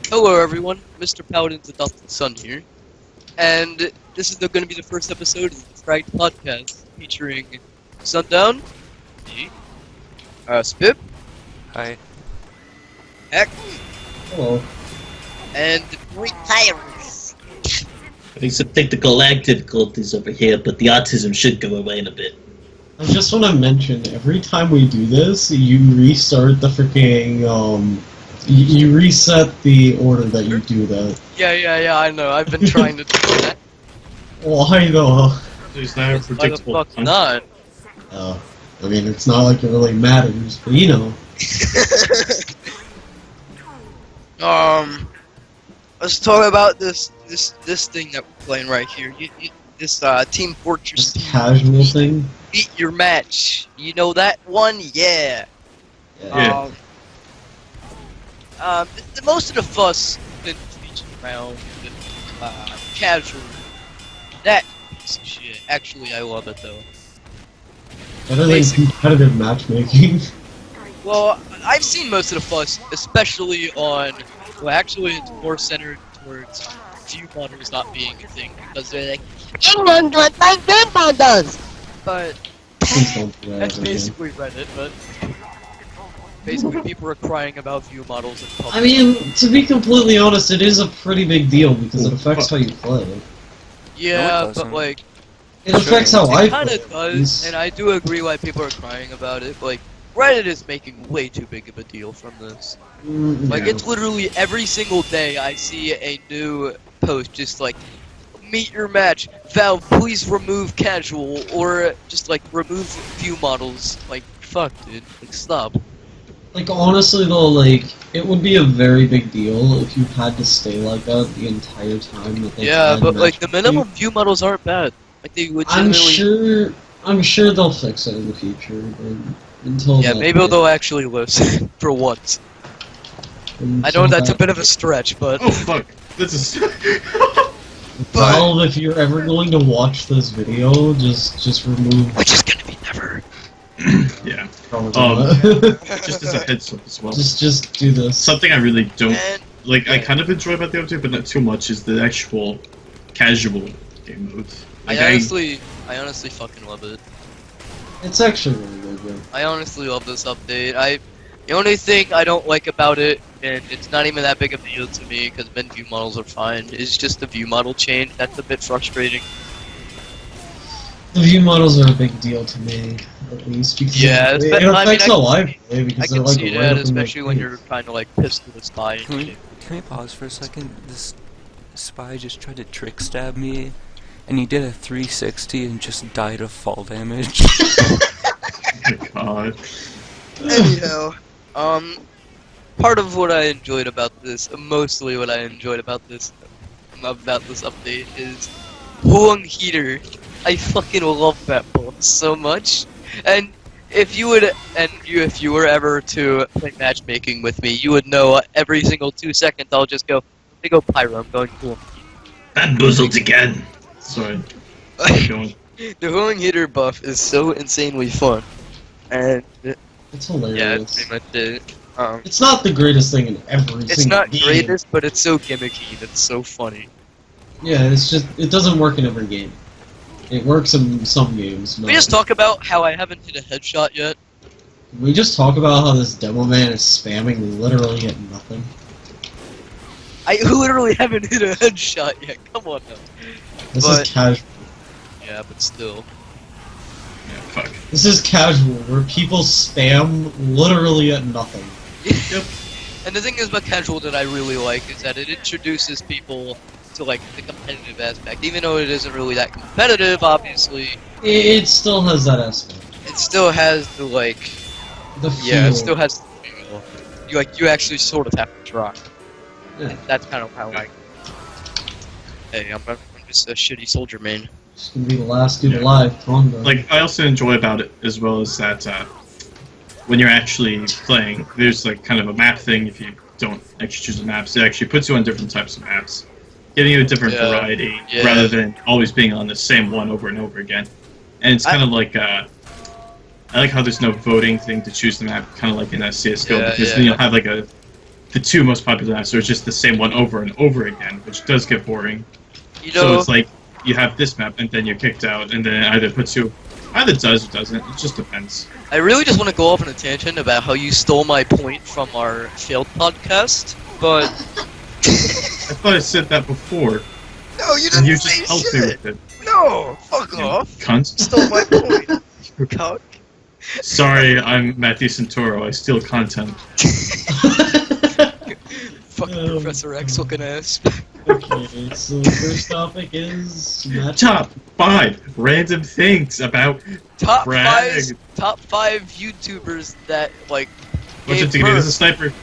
Hello everyone, Mr. Paladin's adopted son here, and this is going to be the first episode of the Fragged podcast, featuring Sundown, me, Spip, Hi. Heck, Hello. and Point Tyrants. I think some technical lag difficulties over here, but the autism should go away in a bit. I just want to mention, every time we do this, you restart the freaking, you reset the order that you do that. Yeah, I know, I've been trying to do that. Why though? There's no Why the predictable. fuck not? I mean, it's not like it really matters, but you know. Let's talk about this thing that we're playing right here. This Team Fortress Just casual thing. Beat Your Match. You know that one? Yeah. Yeah. Most of the fuss been featured around casual. That piece of shit. Actually, I love it though. Better than competitive matchmaking. Well, I've seen most of the fuss, especially on. Well, actually, it's more centered towards view modders not being a thing because they're like, England, what my grandpa does. But Please don't do that that's ever again. basically Reddit. But basically, people are crying about view models in public. I mean, to be completely honest, it is a pretty big deal because it affects how you play. yeah, No, it but doesn't. like. It affects how I It play. kind of does, and I do agree why people are crying about it. Like, Reddit is making way too big of a deal from this. Like, it's literally every single day I see a new post just like, meet your match, Valve, please remove casual, or just like, remove view models. Like, fuck, dude. Like, stop. Like, honestly though, like, it would be a very big deal if you had to stay like that the entire time that they Yeah, had but like, the matchmaking. minimum view models aren't bad. Like, they legitimately... I'm sure they'll fix it in the future, but until Yeah, then, maybe they'll actually listen, for once. I know that's a bit of a stretch, but... Oh fuck! This is. Valve, if you're ever going to watch this video, just remove. Which is gonna be never. Yeah. Probably Just as a heads up as well. just do this. Something I really don't And like. I kind of enjoy about the update, but not too much. Is the actual casual game mode. Like, I honestly fucking love it. It's actually really good. Yeah. I honestly love this update. The only thing I don't like about it, and it's not even that big of a deal to me, because min view models are fine, is just the view model change. That's a bit frustrating. The view models are a big deal to me, at least because Yeah, it I mean, affects how I play I because they're can like see right that, up in my especially when face. you're trying to like pistol the spy and Can we, shit. can we pause for a second? This spy just tried to trick stab me, and he did a 360 and just died of fall damage. Oh my god. Anyhow, part of what I enjoyed about this, mostly what I enjoyed about this update is Huang Heater. I fucking love that boss so much. And if you were ever to play matchmaking with me, you would know every single 2 seconds I'll just go, let me go Pyro, I'm going Huang Bamboozled again. Sorry. Keep Heater. going. The Huang Heater buff is so insanely fun. And It's hilarious. yeah, that's pretty much it. It's not the greatest thing in every It's single not game. greatest, but it's so gimmicky and it's so funny. Yeah, it's just it doesn't work in every game. It works in some games. Can we just talk about how I haven't hit a headshot yet? Can we just talk about how this demo man is spamming literally at nothing? I literally haven't hit a headshot yet. Come on now. This But- is casual. Yeah, but still. Yeah, fuck. This is casual, where people spam literally at nothing. Yep. And the thing is about casual that I really like is that it introduces people to like the competitive aspect. Even though it isn't really that competitive, obviously, It still has that aspect. it still has the like. The Yeah, it feel. still has. The feel. You actually sort of have to try. Yeah. That's kind of how I. Hey, I'm just a shitty soldier main. It's gonna be the last dude alive, Tonga. Like, I also enjoy about it as well as that when you're actually playing, there's like kind of a map thing. If you don't actually choose the maps, it actually puts you on different types of maps, giving you a different variety rather than always being on the same one over and over again. And it's kind of like I like how there's no voting thing to choose the map, kind of like in CS:GO, because then you'll have like a the two most popular maps, so it's just the same one over and over again, which does get boring. You So know, it's like you have this map, and then you're kicked out, and then it either puts you, either does or doesn't. It just depends. I really just want to go off on a tangent about how you stole my point from our failed podcast, but I thought I said that before, no, you and didn't you say just helped me shit. with it. No, fuck You off. cunt. Stole my point. Cock. Sorry, I'm Matthew Santoro. I steal content. Fucking Professor X looking ass. Okay, so the first topic is Top 5 random things about Top Fragged. five YouTubers that like What's it gave to give me? This birth. is a sniper.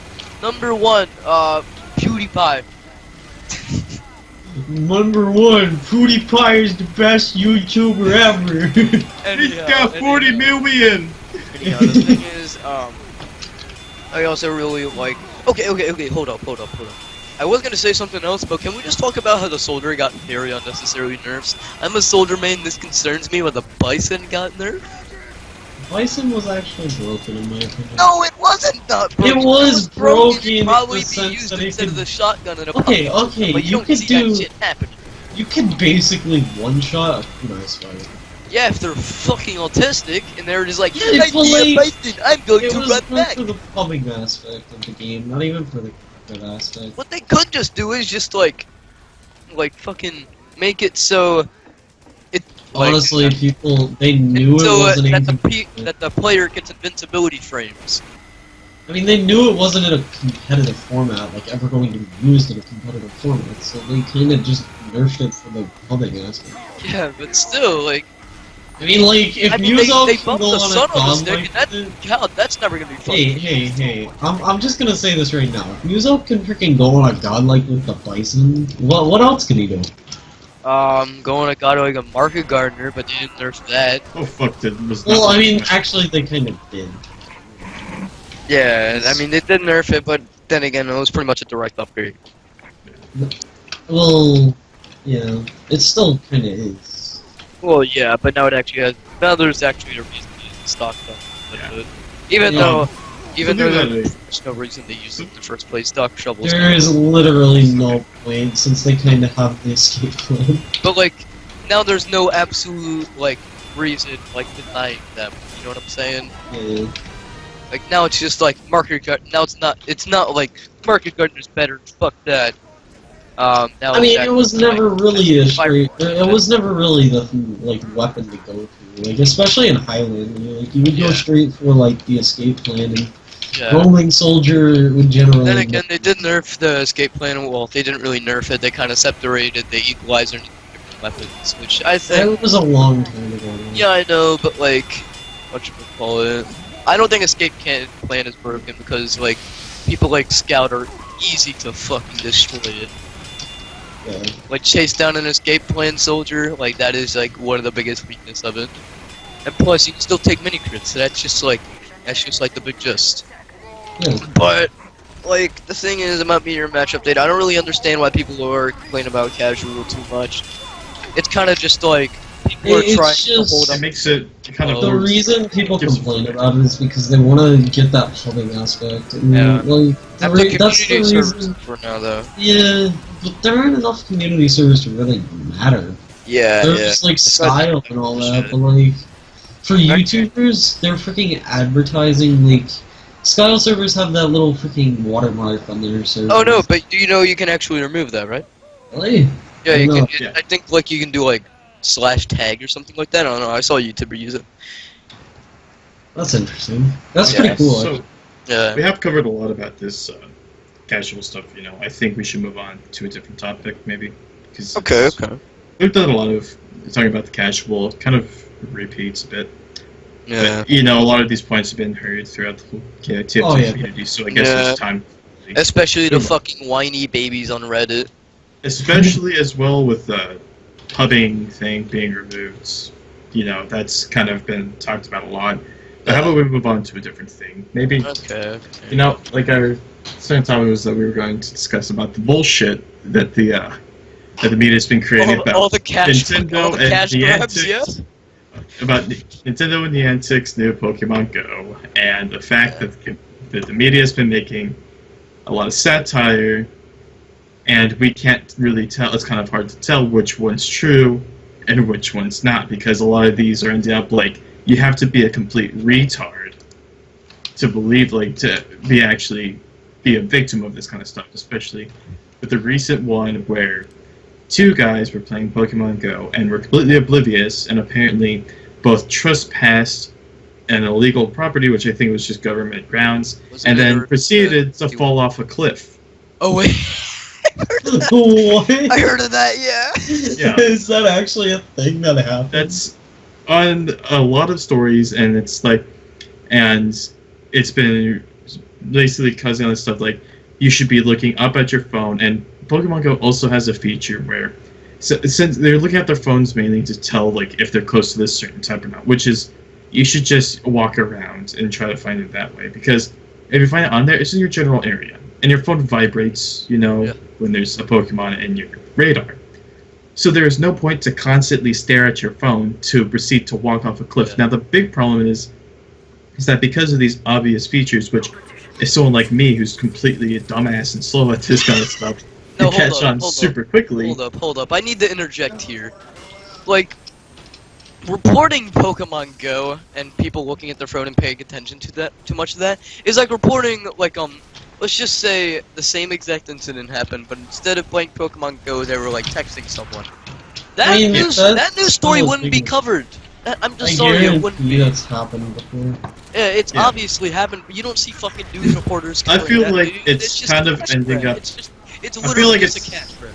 Number 1, PewDiePie. Number 1, PewDiePie is the best YouTuber ever. He's got 40 million! Anyhow, the thing is, I also really like. Okay, hold up. I was gonna say something else, but can we just talk about how the soldier got very unnecessary nerfs? I'm a soldier main. This concerns me when the bison got nerfed. Bison was actually broken in my opinion. No, it wasn't not broken. It was broken It'd in probably the be sense used that it instead of could- the shotgun in a Okay, pump. okay, But you you don't could see do. that shit happen. You could basically one-shot a nice fight. Yeah, if they're fucking autistic and they're just like, Yeah, I but see a like, bison, I'm going It to was run good back. for the pumping aspect of the game, not even for the good aspect. What they could just do is just like fucking make it so it like, Honestly, people, they knew it so wasn't that the player gets invincibility frames. I mean, they knew it wasn't in a competitive format, like ever going to be used in a competitive format, so they kind of just nerfed it for the pumping aspect. Yeah, but still, like, I mean, like, if I mean, they Muzo can bumped go the on sun a on the gun stick, like and God, that's never gonna be fun. hey, I'm just gonna say this right now. If Muzo can freaking go on a god like with the bison, what else can he do? Going to God like a market gardener, but they didn't nerf that. Oh fuck, that was not Well, I mean, much. actually, they kind of did. Yeah, I mean, they did nerf it, but then again, it was pretty much a direct upgrade. Well, yeah, it still kind of is. Well, yeah, but now it actually has. Now there's actually a reason to use the stock stuff. Yeah. Even Yeah. though Something that there's no reason to use it in the first place, stock shovels. There is literally no point since they kind of have the escape plan. But like, now there's no absolute like reason like denying them. You know what I'm saying? Yeah. Like now it's just like market garden. Now it's not like market gardener's better. Fuck that. Now I mean, it's it was actually, never like, really a fire- straight. It was never really the like weapon to go to. Like especially in Highland, you would go Yeah. straight for like the escape plan, and Yeah. roaming soldier would generally. Then again, they did nerf the escape plan. Well, they didn't really nerf it. They kind of separated the equalizer into different weapons, which I think. That was a long time ago. Though. Yeah, I know, but like, what you call it? I don't think escape plan is broken because like people like Scout are easy to fucking destroy it. Yeah. Like chase down an escape plan soldier, like that is like one of the biggest weakness of it. And plus, you can still take mini crits. So that's just like the big gist. Yeah. But like the thing is about meteor match update, I don't really understand why people are complaining about casual too much. It's kind of just like people are It's trying to just- hold It up. makes it kind of The Oh. reason people Gives- complain about it is because they want to get that pumping aspect. And, Yeah. like, That's that's the reason. for now, though. Yeah, but there aren't enough community servers to really matter. Yeah, They're yeah. just like That's style why- and all that, but like for YouTubers, they're freaking advertising like style servers have that little freaking watermark on their server. Oh no, but do you know you can actually remove that, right? Really? Yeah, I you don't can. know. I think like you can do like /tag or something like that. I don't know. I saw a YouTuber use it. That's interesting. That's Yeah, pretty cool. So Yeah. we have covered a lot about this casual stuff. You know, I think we should move on to a different topic, maybe. Cause Okay. we've done a lot of talking about the casual, kind of repeats a bit. Yeah. But, you know, a lot of these points have been heard throughout the TFT Oh, yeah. community, so I guess Yeah. it's time. Especially the Come on. fucking whiny babies on Reddit. Especially as well with the pubbing thing being removed. You know, that's kind of been talked about a lot. But how about we move on to a different thing? Maybe, Okay. you know, like our second topic was that we were going to discuss about the bullshit that the media's been creating about All the cash, Nintendo all the and cash the grabs, yeah. antics. About Nintendo and Niantic's new Pokemon Go, and the fact that the media's been making a lot of satire, and we can't really tell. It's kind of hard to tell which one's true and which one's not, because a lot of these are ending up like you have to be a complete retard to believe, like, to be actually be a victim of this kind of stuff, especially with the recent one where two guys were playing Pokemon Go and were completely oblivious and apparently both trespassed an illegal property, which I think was just government grounds, and then proceeded to fall off a cliff. Oh wait. What? I heard of that, yeah. Yeah. Is that actually a thing that happened? That's on a lot of stories, and it's like, and it's been basically causing all this stuff like you should be looking up at your phone, and Pokemon Go also has a feature where since they're looking at their phones mainly to tell like if they're close to this certain type or not, which is you should just walk around and try to find it that way, because if you find it on there, it's in your general area, and your phone vibrates, you know, when there's a Pokemon in your radar. So there is no point to constantly stare at your phone to proceed to walk off a cliff. Now the big problem is that because of these obvious features, which is someone like me who's completely a dumbass and slow at this kind of stuff, No, to catch on super quickly. Hold up. I need to interject here. Like, reporting Pokemon Go and people looking at their phone and paying attention to that too much of that is like reporting like let's just say the same exact incident happened, but instead of playing Pokemon Go, they were like texting someone. That news story wouldn't be covered. I'm just sorry, it wouldn't be. That's happened before. Yeah, it's obviously happened, but you don't see fucking news reporters. I feel that like news. it's just kind a of cash ending grab. up. It's I feel literally like just it's. a cash grab.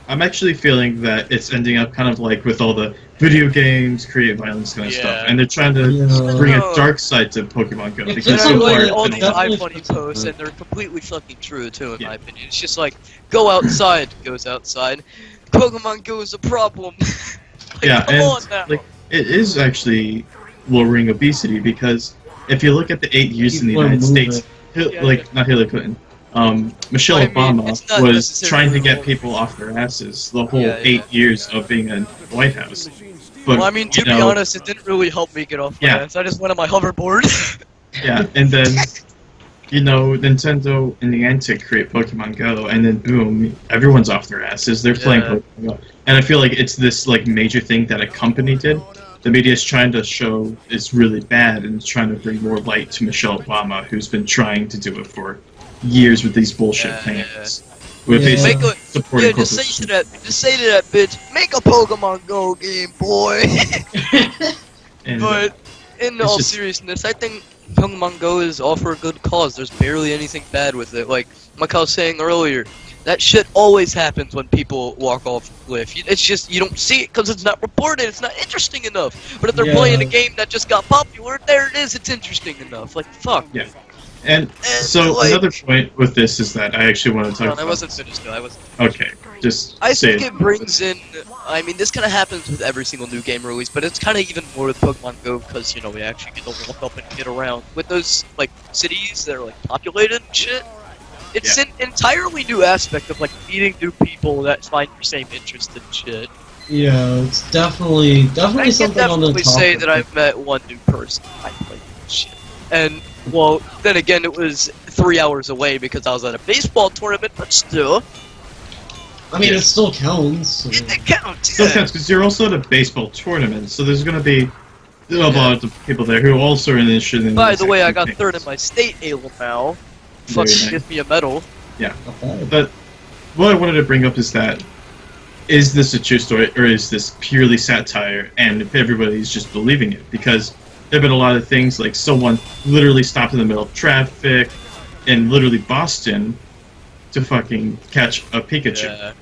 I'm actually feeling that it's ending up kind of like with all the video games, create violence kind of stuff, and they're trying to bring a dark side to Pokemon Go It's because just so like far all it's these been iFunny posts, and they're completely fucking true too, in my opinion. It's just like, go outside, goes outside. Pokemon Go is a problem. Like, come on now. Like it is actually lowering obesity, because if you look at the 8 years in the United States, not Hillary Clinton, Michelle Obama was trying to get people off their asses the whole 8 years of being in the White House. But, Well, I mean, to be honest, it didn't really help me get off my ass. I just went on my hoverboard. Yeah, and then, you know, Nintendo and Niantic create Pokemon Go, and then boom, everyone's off their asses. They're playing Pokemon Go. And I feel like it's this like major thing that a company did. The media is trying to show is really bad, and it's trying to bring more light to Michelle Obama, who's been trying to do it for years with these bullshit plans. With these supporting just say to that bitch, make a Pokemon Go game, boy. But in all seriousness, I think Pokemon Go is all for a good cause. There's barely anything bad with it. Like I was saying earlier, that shit always happens when people walk off a cliff. It's just, you don't see it because it's not reported, it's not interesting enough. But if they're playing a game that just got popular, there it is, it's interesting enough. Like, fuck. Yeah. And so like, another point with this is that I actually want to talk about... I wasn't finished though, I wasn't... Okay, just I think it brings in... I mean, this kind of happens with every single new game release, but it's kind of even more with Pokemon Go because, you know, we actually get to walk up and get around. With those, like, cities that are, like, populated and shit, it's an entirely new aspect of, like, meeting new people that find your same interest in shit. Yeah, it's definitely something on the top. I can definitely say that I've met one new person I played this shit. And, well, then again, it was 3 hours away because I was at a baseball tournament, but still. I mean, it still counts. It counts, Still counts, because you're also at a baseball tournament, so there's going to be a lot of people there who also are interested in... By the way, I got third in my state ALA now. Fucking give me a medal. Yeah. But what I wanted to bring up is that, is this a true story, or is this purely satire, and if everybody's just believing it? Because there have been a lot of things, like someone literally stopped in the middle of traffic in literally Boston to fucking catch a Pikachu.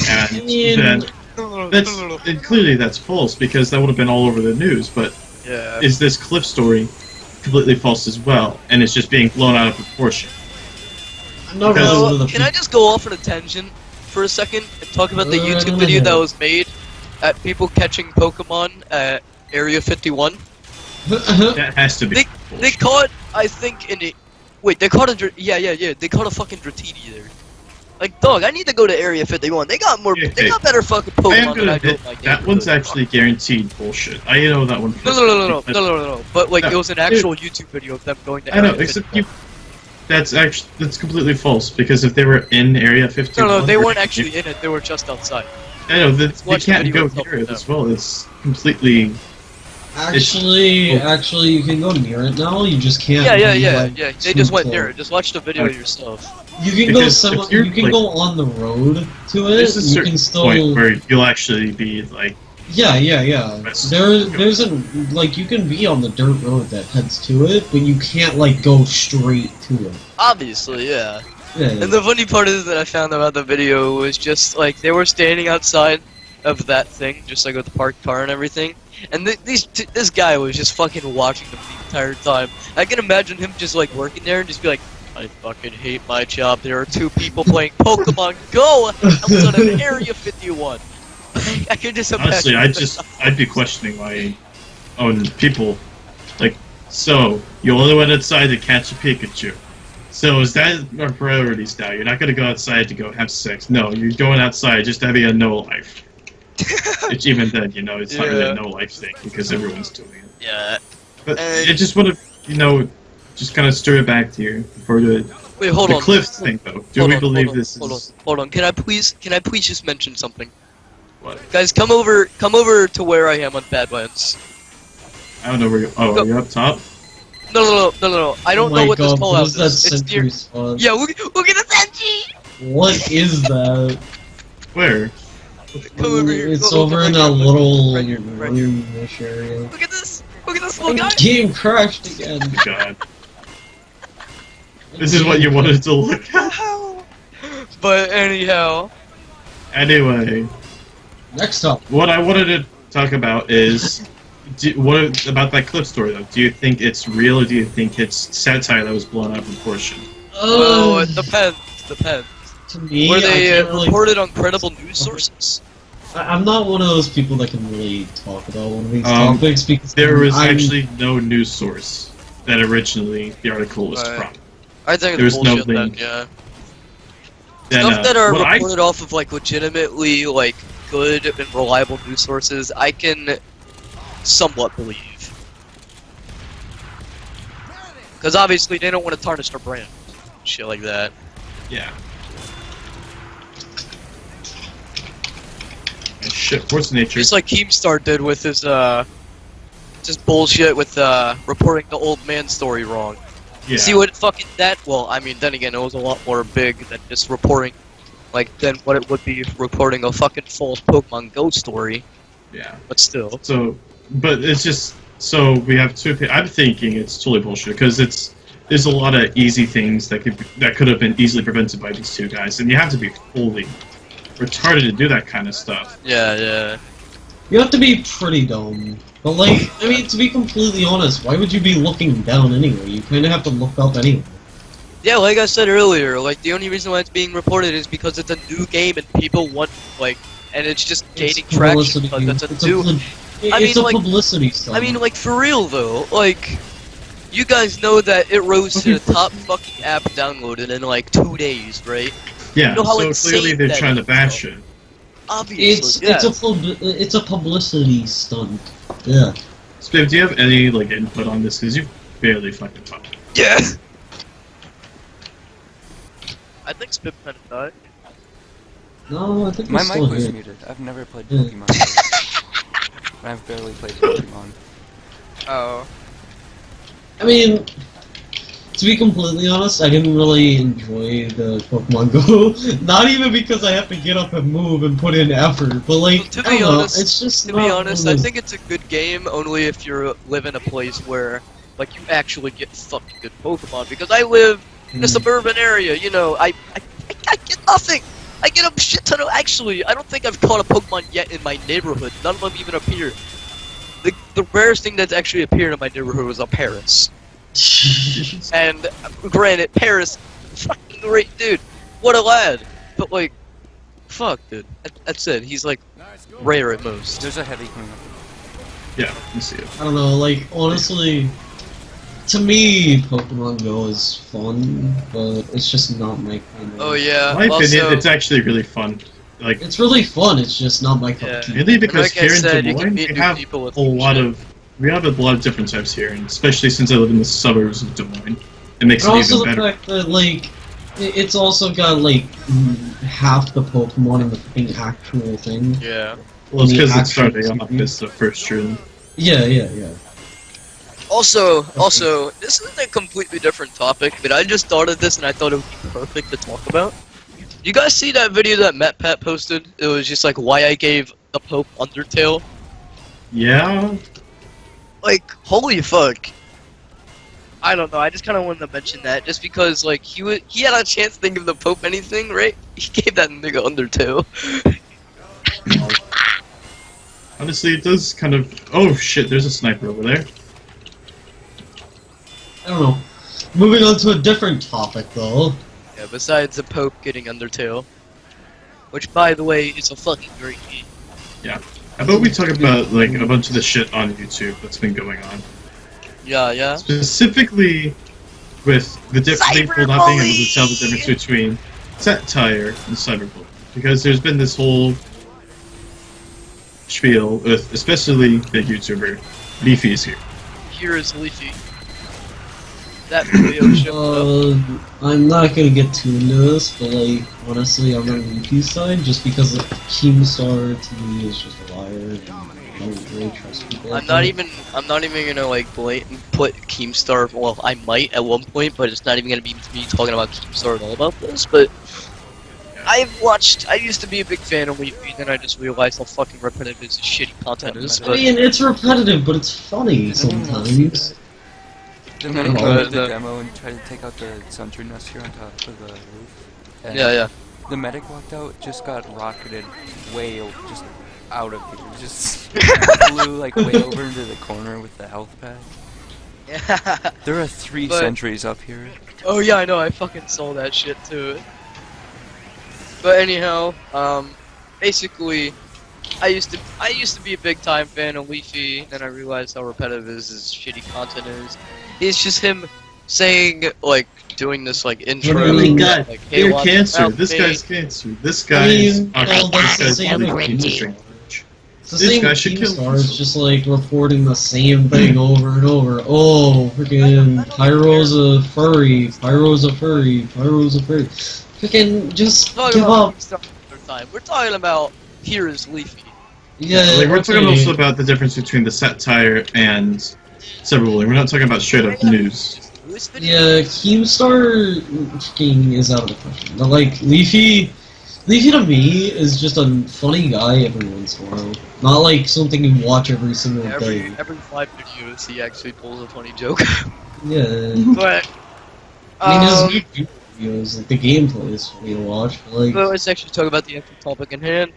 And then clearly that's false, because that would have been all over the news, but is this cliff story completely false as well, and it's just being blown out of proportion? Can I just go off on a tangent for a second and talk about the YouTube video that was made at people catching Pokemon at Area 51? That has to be. They caught, I think, they caught a they caught a fucking Dratini there. Like, dog, I need to go to Area 51. They got more, they got better fucking Pokemon than I do. That one's actually guaranteed bullshit. I know that one. No. But like, it was an actual YouTube video of them going to Area 51. That's completely false, because if they were in Area 51... No, they weren't actually in it, they were just outside. I know, they Watch the can't video go itself near it now. as well. It's completely... Actually, you can go near it now. You just can't. Yeah. They too just went close. near it. Just watch the video yourself. You can Because go if you're, You can like- go on the road to it. There's a You certain can still. point where you'll actually be, like... Yeah. That's- There's a you can be on the dirt road that heads to it, but you can't like go straight to it. Obviously, yeah. Yeah. And the funny part is that I found about the video was just like they were standing outside of that thing, just like with the parked car and everything. And this guy was just fucking watching them the entire time. I can imagine him just like working there and just be like, I fucking hate my job. There are 2 people playing Pokemon Go outside of Area 51. I can just imagine. Honestly, I'd be questioning my own people. Like, so, you only went outside to catch a Pikachu. So is that our priorities now? You're not gonna go outside to go have sex. No, you're going outside just having a no-life. Which even then, you know, it's not really a no-life thing, because everyone's doing it. Yeah. But I just want to, you know, just kind of stir it back to you for the Wait, hold the on. cliff thing, though. Do we believe this is... Hold on. Can I please just mention something? What? Guys, come over to where I am on Badlands. I don't know where you... Oh, are you up top? No. I don't know what this call out What is that is. It's sentry near. spot? Yeah, look at the Senji! What is that? Where? Come over here. It's Go over right in here. that little Right here, right here. greenish area. Look at this little guy! Game crashed again. God. This is what you wanted to look at? But anyhow, Anyway, Next up. what I wanted to talk about is... what about that clip story, though? Do you think it's real, or do you think it's satire that was blown out of proportion? well, it depends. To me, Were I they can't really- reported on credible news sources? I'm not one of those people that can really talk about one of these Um, topics because There was I'm- actually no news source that originally the article was Right. from. I think There's it's no bullshit then, link. yeah. Then, Stuff that are what I- reported off of like legitimately like good and reliable news sources, I can somewhat believe. Because obviously they don't want to tarnish their brand, shit like that. Yeah. And shit, force nature. Just like Keemstar did with his just bullshit with reporting the old man story wrong. Yeah. See what fucking that? Well, I mean, then again, it was a lot more big than just reporting, like than what it would be reporting a fucking false Pokemon Go story. Yeah. But still. So, but it's just so we have two. I'm thinking it's totally bullshit because there's a lot of easy things that could have been easily prevented by these 2 guys, and you have to be fully retarded to do that kind of stuff. Yeah. You have to be pretty dumb. But like, I mean, to be completely honest, why would you be looking down anyway? You kind of have to look up anyway. Yeah, like I said earlier, like the only reason why it's being reported is because it's a new game and people want like, and it's just gaining It's traction publicity. because it's a new. It's I mean, a like- publicity stunt. I mean, like for real though, like you guys know that it rose to the top fucking app downloaded in like 2 days, right? Yeah. You know how So insane clearly they're that trying to is, bash though. it. Obviously, it's a publicity stunt. Yeah. Spiv, do you have any like input on this? Because you barely fucking talk. Yeah. I think Spip kind of died. No, I think My it's mic still was here. muted. I've never played Yeah. Pokemon Go. I've barely played Pokemon. Oh. I mean, to be completely honest, I didn't really enjoy the Pokemon Go. Not even because I have to get up and move and put in effort, but like, Well, to I don't be know, honest- it's just To not be one honest, of I those- think it's a good game only if you live in a place where, like, you actually get fucking good Pokemon. Because I live in a suburban area, you know, I get nothing. I get a shit ton of. Actually, I don't think I've caught a Pokemon yet in my neighborhood. None of them even appear. The rarest thing that's actually appeared in my neighborhood was a Paris. And granted, Paris, fucking great dude. What a lad. But like, fuck, dude. That's it. He's like rare at most. There's a heavy coming up. Yeah, you see it. I don't know, like, honestly, to me, Pokemon Go is fun, but it's just not my kind of... Oh yeah. In my opinion, also, it's actually really fun. Like, It's really fun, it's just not my cup Yeah. of tea. mainly because like I here in said, Des you can Moines, meet we new have people with a lot shit. of different types here, and especially since I live in the suburbs of Des Moines, it makes And it also even the better. fact that, like, it's also got, like, half the Pokemon in the fucking actual thing. Yeah. Well, it's the because it's actual starting off TV. as the first room. Yeah. Also, this is a completely different topic, but I just thought of this and I thought it would be perfect to talk about. You guys see that video that MetPat posted? It was just like why I gave the Pope Undertale. Yeah. Like, holy fuck. I don't know. I just kind of wanted to mention that, just because like he had a chance to give the Pope anything, right? He gave that nigga Undertale. Honestly, it does kind of. Oh shit! There's a sniper over there. I don't know. Moving on to a different topic, though. Yeah. Besides the Pope getting Undertale, which by the way is a fucking great game. How about we talk about like a bunch of the shit on YouTube that's been going on? Yeah. Specifically, with the people not being able to tell the difference between satire and cyberbullying, because there's been this whole spiel with especially the YouTuber Leafy's here. Here is Leafy. That video showed up. I'm not gonna get too into this, but like, honestly, I'm on Leafy's side just because Keemstar to me is just a liar. And I don't really trust people. I'm not even gonna like put Keemstar. Well, I might at one point, but it's not even gonna be me talking about Keemstar at all about this. But I used to be a big fan of Leafy, then I just realized how fucking repetitive his shitty content is. I mean, it's repetitive, but it's funny sometimes. Then I go to the demo and try to take out the sentry nest here on top of the roof. And Yeah. the medic walked out, just got rocketed just out of here. Just flew like way over into the corner with the health pack. Yeah. There are 3 But- sentries up here. Oh yeah, I know. I fucking saw that shit too. But anyhow, basically, I used to be a big time fan of Leafy. Then I realized how repetitive his shitty content is. It's just him saying like doing this like intro. Oh my god, like, hey, you're watch cancer. out, This hey. guy's cancer. This guy is. well, that's the This same guy's with probably Keemstar. It's the This same guy with should kill Keemstar, it's himself. just like reporting the same thing over and over. Oh, freaking Pyro's a furry, Pyro's a furry, Pyro's a furry. Freaking just We're give talking about up. Keemstar another time. We're talking about here is Leafy. Yeah, Like we're talking okay. also about the difference between the satire and cyberbullying. We're not talking about straight up news. This video. Yeah, Keemstar freaking is out of the question. But like Leafy to me is just a funny guy every once in a while. Not like something you watch every single day. Every 5 videos, he actually pulls a funny joke. Yeah. But I mean, his YouTube videos, like the gameplay is funny to watch. But, like, let's actually talk about the actual topic in hand.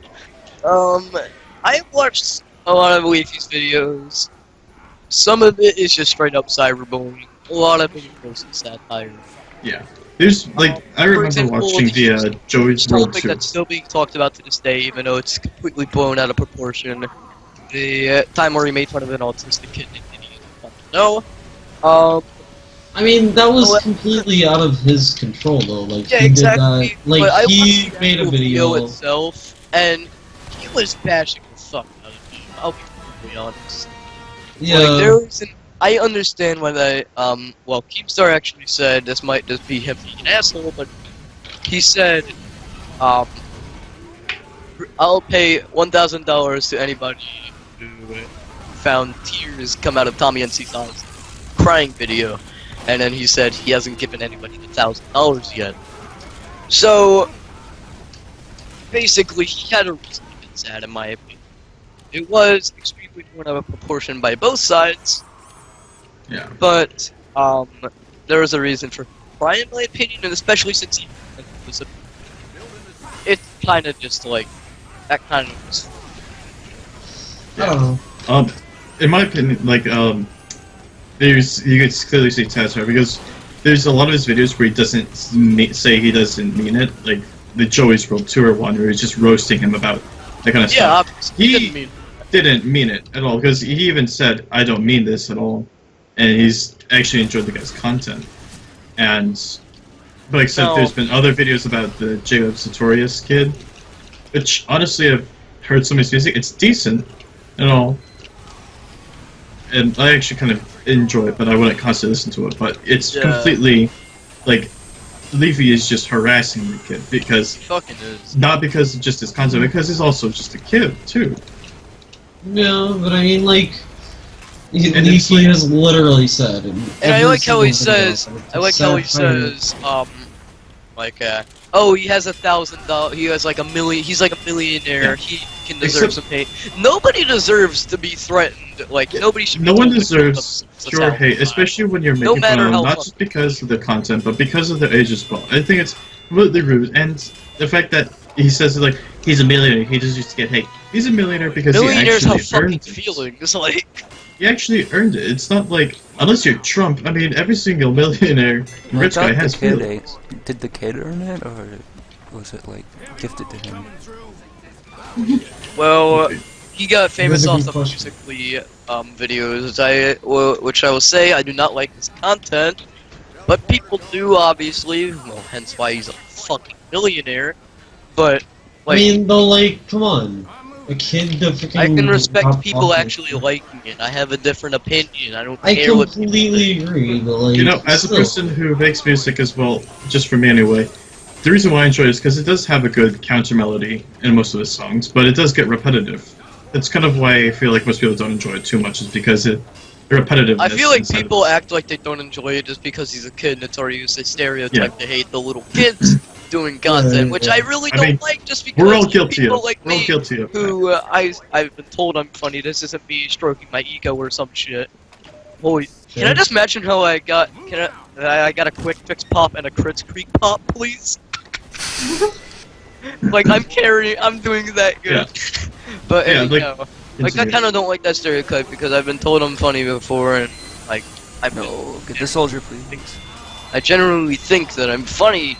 I watched a lot of Leafy's videos. Some of it is just straight up cyberbullying. A lot of it is mostly satire. Yeah. There's like I For remember example, watching the Joey's It's a World topic 2. that's still being talked about to this day, even though it's completely blown out of proportion. The time where he made fun of an autistic kid named Idiot. No. I mean, that was Well, completely out of his control, though. Like, Yeah, he exactly. did that. Like, but I he watched the made a actual video. itself, and he was bashing the fuck out of him. I'll be completely honest. Yeah. Like, there was an, I understand why they, well, Keemstar actually said, this might just be him being an asshole, but he said, I'll pay $1,000 to anybody who found tears come out of Tommy NC's eyes. Crying video. And then he said he hasn't given anybody the $1,000 yet. So, basically, he had a reason to get sad, in my opinion. It was extremely blown out of proportion by both sides, Yeah. but there was a reason for crying, in my opinion, and especially since he was it's kind of just like that kind of was. I don't know. In my opinion, like there's you can clearly see satire because there's a lot of his videos where he doesn't say he doesn't mean it, like the Joey's World Tour one, where he's just roasting him about that kind of Yeah, stuff. obviously, He didn't mean it at all because he even said, "I don't mean this at all," and he's actually enjoyed the guy's content. But except No. there's been other videos about the Jacob Sartorius kid, which honestly I've heard some of his music. It's decent and all, and I actually kind of enjoy it, but I wouldn't constantly listen to it. But it's Yeah. completely like Leafy is just harassing the kid because He fucking is. not because of just his content, because he's also just a kid too. Yeah, but I mean, like, it's Leafy like- has literally said, And I like how he says, oh, he has $1,000. He has like a million. He's like a millionaire. Yeah. He can deserve some hate. Nobody deserves to be threatened. Like nobody should. No be one told to kill deserves themselves pure all the hate, time. especially when you're No making matter fun of how them, not fuck- just because of the content, but because of their age as well. I think it's completely rude, and the fact that he says like he's a millionaire, he just used to get hate. He's a millionaire because Millionaires he have actually fucking earned it. feelings. Like He actually earned it. It's not like unless you're Trump. I mean, every single millionaire, Well, I rich guy thought has the kid feelings. Did the kid earn it, or was it like gifted to him? well, he got famous That's a off good the question. Musically videos. Which I will say I do not like his content, but people do obviously. Well, hence why he's a fucking millionaire. But I like, mean, though, like, come on. A kid that freaking... I can respect top people office. actually liking it. I have a different opinion. I don't I care what people completely agree, but, like... You know, as a still. person who makes music as well, just for me anyway, the reason why I enjoy it is because it does have a good counter melody in most of his songs, but it does get repetitive. That's kind of why I feel like most people don't enjoy it too much, is because the repetitiveness. I feel like inside of people it. act like they don't enjoy it just because he's a kid, and it's already used to stereotype to hate the little kids doing content, which I really I don't mean, like just because We're all guilty people of. like We're all me guilty of that. who I've been told I'm funny. This isn't me stroking my ego or some shit. Holy, can I just mention how I got I got a quick fix pop and a crits creek pop, please? Like I'm doing that good. Yeah. But Yeah, anyhow, like I Continue. kind of don't like that stereotype because I've been told I'm funny before, and like I've been No, get the soldier, please. I generally think that I'm funny,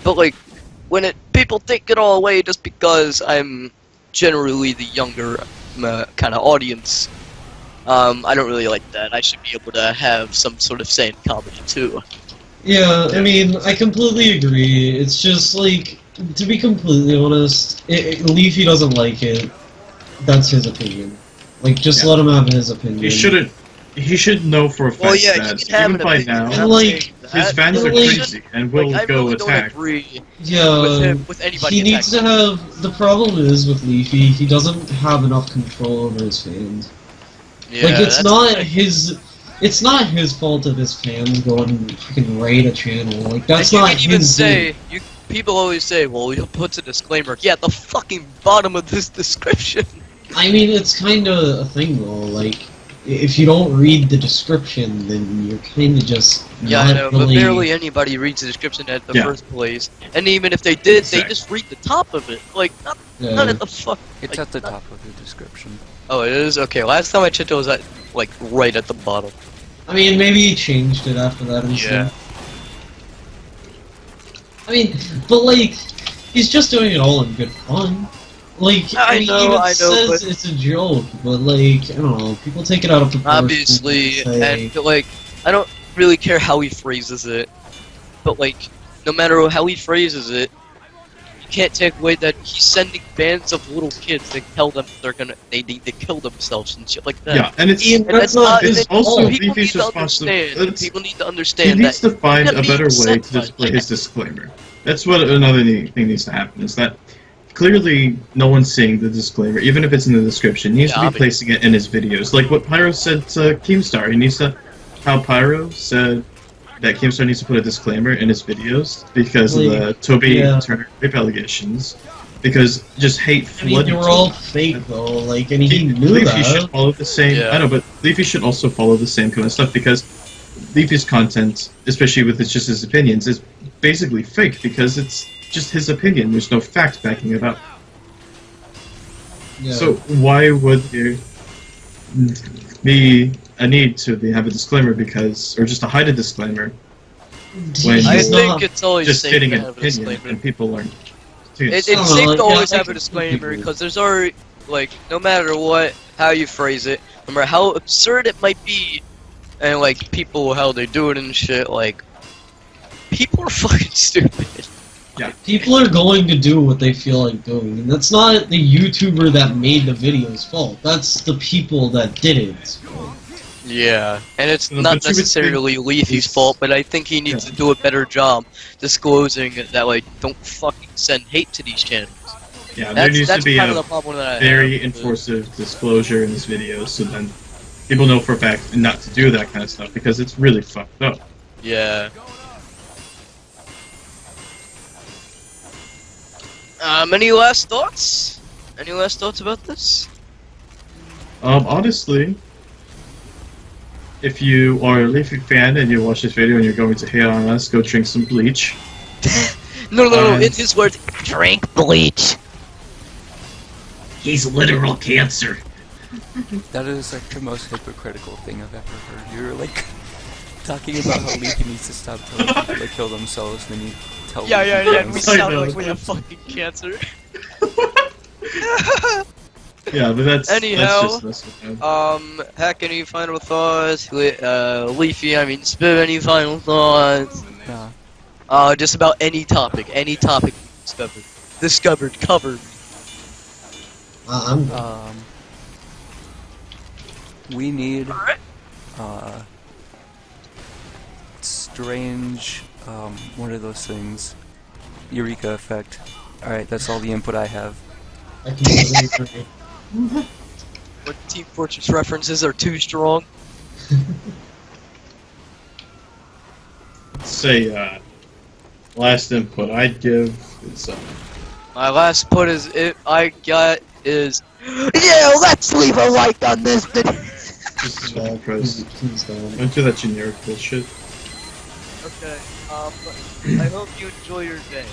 but like when people take it all away just because I'm generally the younger kind of audience, I don't really like that. I should be able to have some sort of say in comedy too. Yeah, I mean, I completely agree. It's just, like, to be completely honest, Leafy doesn't like it. That's his opinion. Like, just Yeah. let him have his opinion. He shouldn't. He should know for a fact Well, yeah, he that can have even an by opinion. now, I'm And, not like, saying his that, fans but are like- crazy and will I go really don't attack. agree Yeah, with him, with anybody. he needs to attacking. have... The problem is with Leafy, he doesn't have enough control over his fans. Yeah, Like, it's that's not the thing. his... It's not his fault if his fans go and fucking raid a channel. Like, that's And you not can even his say, doing. people always say, well, he puts a disclaimer. Yeah, at the fucking bottom of this description. I mean, it's kind of a thing, though. Like, if you don't read the description, then you're kind of just Yeah, not I know, but really... barely anybody reads the description at the Yeah. first place. And even if they did, they Exactly. just read the top of it. Like, not Yeah. at the fuck. It's like, at the not- top of the description. Oh, it is? Okay, last time I checked it was at, like, right at the bottom. I mean, maybe he changed it after that and Yeah. stuff. I mean, but like, he's just doing it all in good fun. Like, I he know, even I know, says but- it's a joke, but like, I don't know, people take it out of proportion. Obviously, say- and, like, I don't really care how he phrases it. But, like, no matter how he phrases it, you can't take away that he's sending bands of little kids to tell them they need to kill themselves and shit like that. Yeah, and it's Ian, And that's that's not it's his also fault. people Leafy's need to responsibility. understand. It's- People need to He understand needs that to find you're a being better way sent to by display that. his disclaimer. That's what another thing needs to happen, is that clearly no one's seeing the disclaimer, even if it's in the description. He needs Yeah, to be placing it in his videos. Like what Pyro said to Keemstar. He needs to... How Pyro said that Keemstar needs to put a disclaimer in his videos because of the Toby Yeah. Turner rape allegations. Because just hate I mean, flooded they were to all him. fake though, like, and he knew Leafy should that. follow the same. Yeah. I know, but Leafy should also follow the same kind of stuff because Leafy's content, especially with just his opinions, is basically fake because it's just his opinion. There's no fact backing it up. Yeah. So why would there be a need to have a disclaimer or just to hide a disclaimer when I He's you're think not- it's always just safe stating to an have a opinion disclaimer. and people aren't? It's I don't know, safe like, to yeah, always I have a can disclaimer agree. because there's already, like, no matter what, how you phrase it, no matter how absurd it might be, and like people how they do it and shit, like people are fucking stupid. People are going to do what they feel like doing, and that's not the YouTuber that made the video's fault. That's the people that did it. Yeah, and it's No, not but you would necessarily Leafy's he's- fault, but I think he needs Yeah. to do a better job disclosing that, like, don't fucking send hate to these channels. Yeah, there needs to That's be kind of a the problem that I very have. enforced disclosure in this video, so then people know for a fact not to do that kind of stuff because it's really fucked up. Yeah. Any last thoughts? Any last thoughts about this? Honestly, if you are a Leafy fan and you watch this video and you're going to hate on us, go drink some bleach. No, in his words, drink bleach. He's literal cancer. That is like the most hypocritical thing I've ever heard. You're like talking about how Leafy needs to stop telling people to kill themselves, and then you tell Yeah, Leafy yeah, to yeah, kill we I sound know. like we have fucking cancer. Yeah, but that's Anyhow, that's just man. Heck, any final thoughts? Leafy, I mean, spit any final thoughts? Yeah. Just about any topic discovered, covered. I'm We need Alright. strange what are those things? Eureka effect. Alright, that's all the input I have. I completely agree. What Team Fortress references are too strong? Say, last input I'd give is My last put is yeah, let's leave a like on this video. Jesus fucking Christ. Please don't. Don't do that generic bullshit. Okay, I hope you enjoy your day.